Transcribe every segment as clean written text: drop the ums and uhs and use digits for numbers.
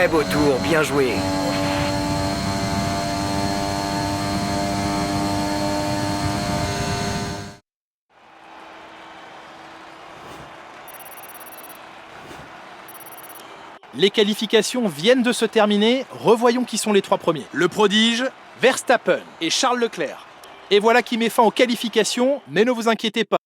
Très beau tour, bien joué. Les qualifications viennent de se terminer, revoyons qui sont les 3 premiers. Le prodige, Verstappen et Charles Leclerc. Et voilà qui met fin aux qualifications, mais ne vous inquiétez pas.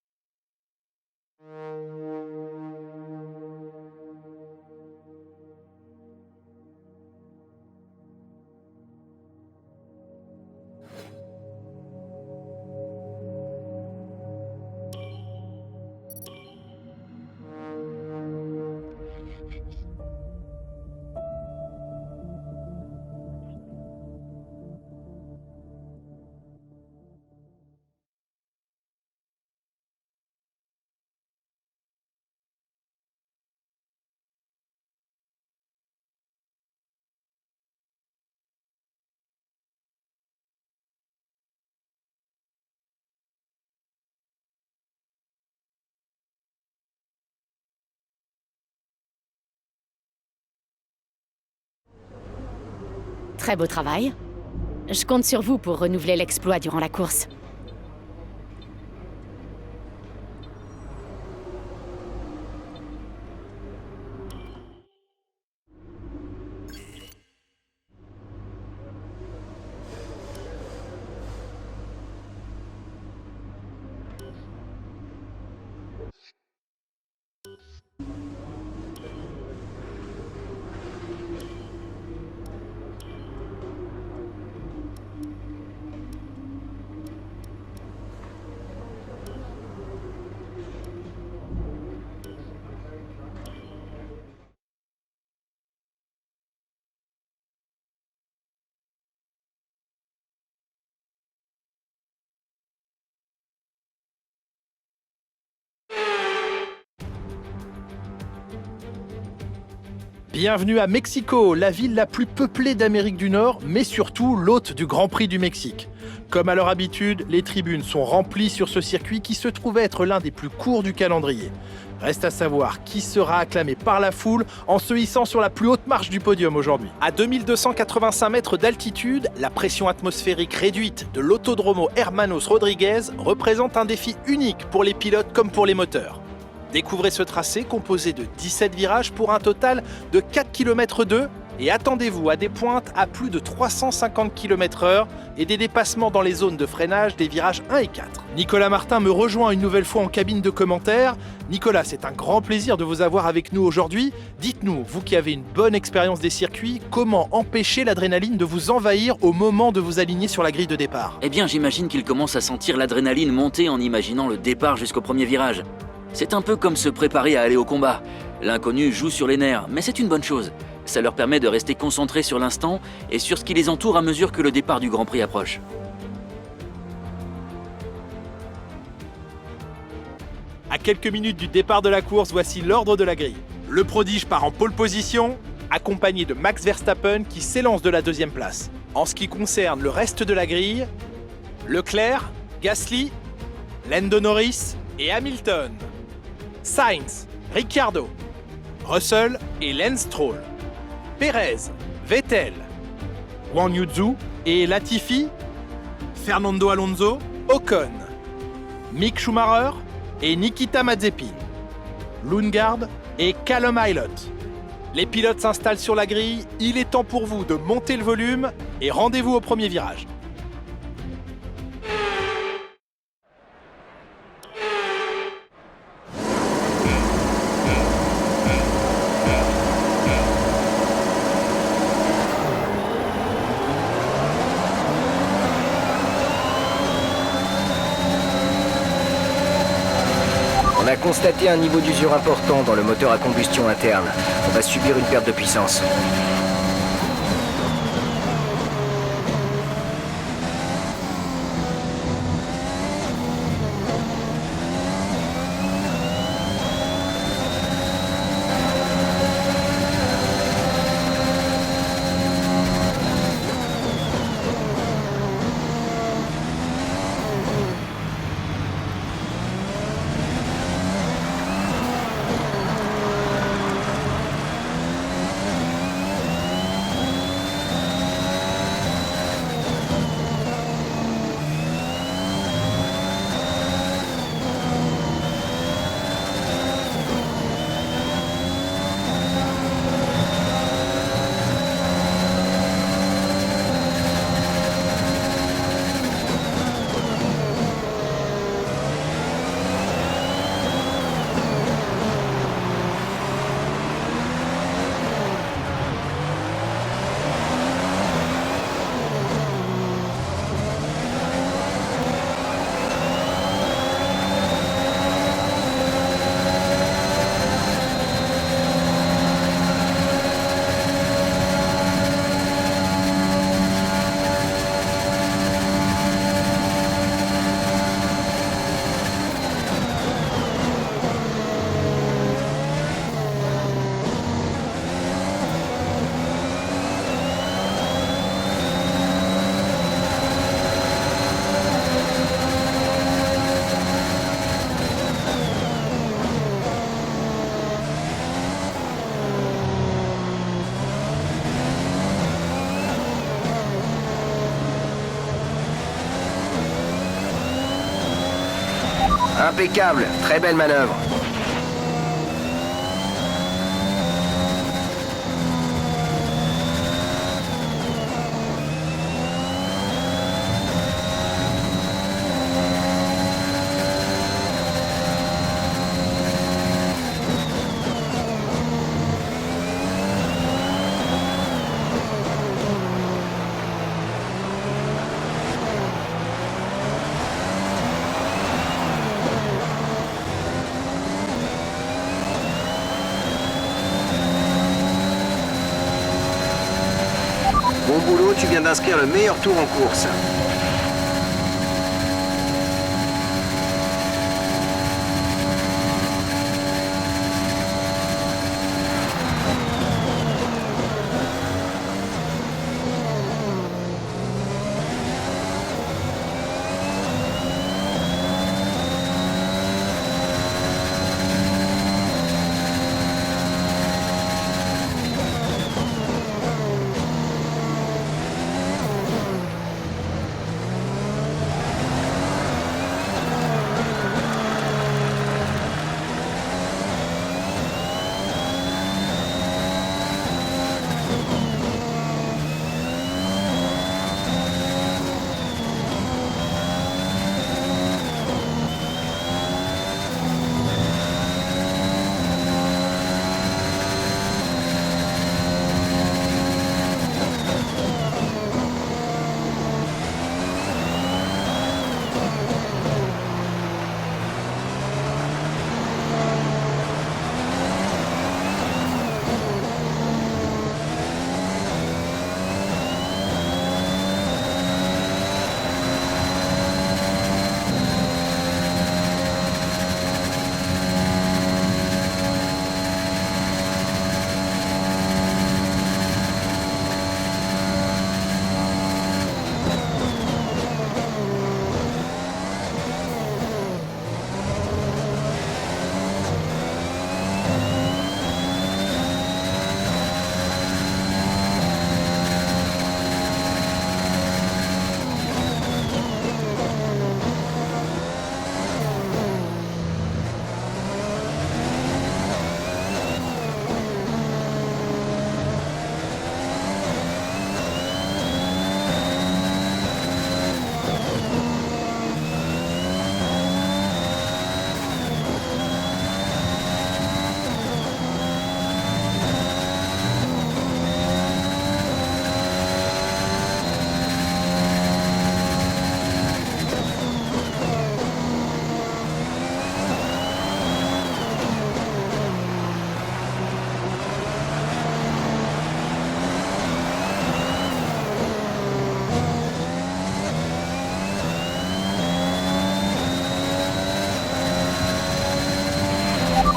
Très beau travail. Je compte sur vous pour renouveler l'exploit durant la course. Bienvenue à Mexico, la ville la plus peuplée d'Amérique du Nord, mais surtout l'hôte du Grand Prix du Mexique. Comme à leur habitude, les tribunes sont remplies sur ce circuit qui se trouve être l'un des plus courts du calendrier. Reste à savoir qui sera acclamé par la foule en se hissant sur la plus haute marche du podium aujourd'hui. À 2285 mètres d'altitude, la pression atmosphérique réduite de l'Autódromo Hermanos Rodríguez représente un défi unique pour les pilotes comme pour les moteurs. Découvrez ce tracé composé de 17 virages pour un total de 4 km 2 et attendez-vous à des pointes à plus de 350 km/h et des dépassements dans les zones de freinage des virages 1 et 4. Nicolas Martin me rejoint une nouvelle fois en cabine de commentaires. Nicolas, c'est un grand plaisir de vous avoir avec nous aujourd'hui. Dites-nous, vous qui avez une bonne expérience des circuits, comment empêcher l'adrénaline de vous envahir au moment de vous aligner sur la grille de départ? Eh bien, j'imagine qu'il commence à sentir l'adrénaline monter en imaginant le départ jusqu'au premier virage. C'est un peu comme se préparer à aller au combat. L'inconnu joue sur les nerfs, mais c'est une bonne chose. Ça leur permet de rester concentrés sur l'instant et sur ce qui les entoure à mesure que le départ du Grand Prix approche. À quelques minutes du départ de la course, voici l'ordre de la grille. Le prodige part en pole position, accompagné de Max Verstappen qui s'élance de la deuxième place. En ce qui concerne le reste de la grille, Leclerc, Gasly, Lando Norris et Hamilton. Sainz, Ricciardo, Russell et Lance Stroll. Perez, Vettel, Wang Yuzu et Latifi, Fernando Alonso, Ocon, Mick Schumacher et Nikita Mazepin, Lundgaard et Callum Ilott. Les pilotes s'installent sur la grille, il est temps pour vous de monter le volume et rendez-vous au premier virage. On a constaté un niveau d'usure important dans le moteur à combustion interne. On va subir une perte de puissance. Impeccable, très belle manœuvre. Bon boulot, tu viens d'inscrire le meilleur tour en course.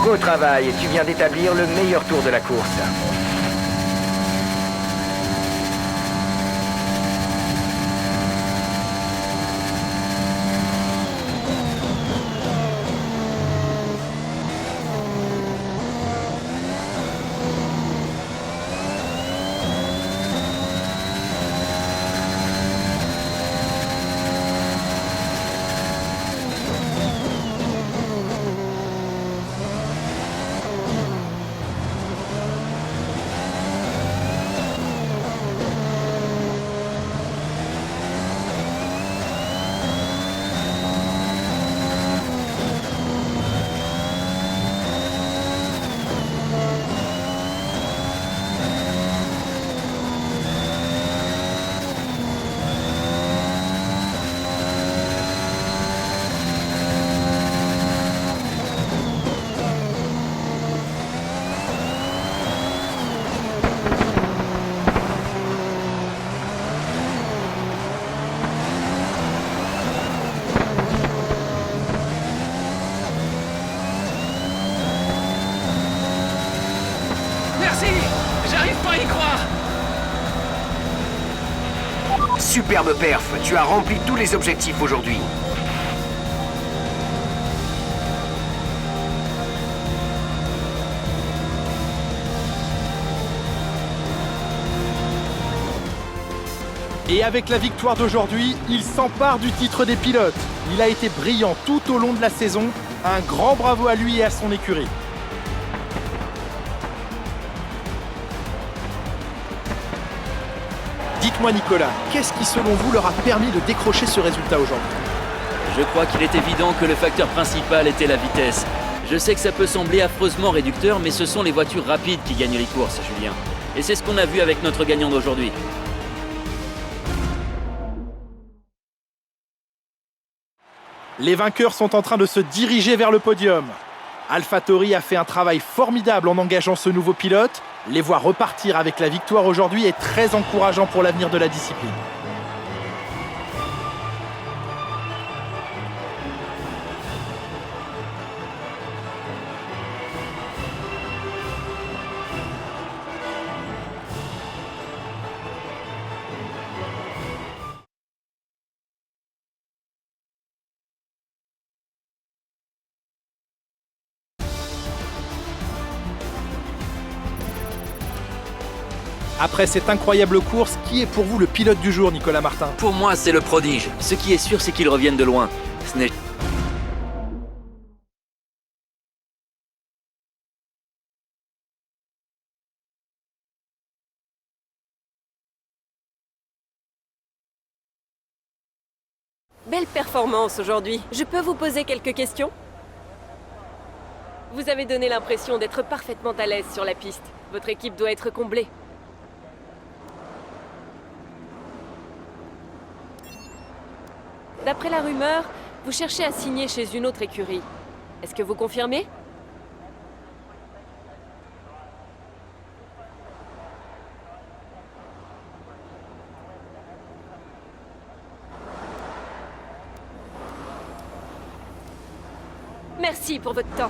Beau travail, tu viens d'établir le meilleur tour de la course. Superbe perf, tu as rempli tous les objectifs aujourd'hui. Et avec la victoire d'aujourd'hui, il s'empare du titre des pilotes. Il a été brillant tout au long de la saison. Un grand bravo à lui et à son écurie. Dites-moi Nicolas, qu'est-ce qui selon vous leur a permis de décrocher ce résultat aujourd'hui? Je crois qu'il est évident que le facteur principal était la vitesse. Je sais que ça peut sembler affreusement réducteur, mais ce sont les voitures rapides qui gagnent les courses, Julien. Et c'est ce qu'on a vu avec notre gagnant d'aujourd'hui. Les vainqueurs sont en train de se diriger vers le podium. AlphaTauri a fait un travail formidable en engageant ce nouveau pilote. Les voir repartir avec la victoire aujourd'hui est très encourageant pour l'avenir de la discipline. Après cette incroyable course, qui est pour vous le pilote du jour, Nicolas Martin? Pour moi, c'est le prodige. Ce qui est sûr, c'est qu'ils reviennent de loin. Ce n'est... Belle performance aujourd'hui. Je peux vous poser quelques questions? Vous avez donné l'impression d'être parfaitement à l'aise sur la piste. Votre équipe doit être comblée. D'après la rumeur, vous cherchez à signer chez une autre écurie. Est-ce que vous confirmez? Merci pour votre temps.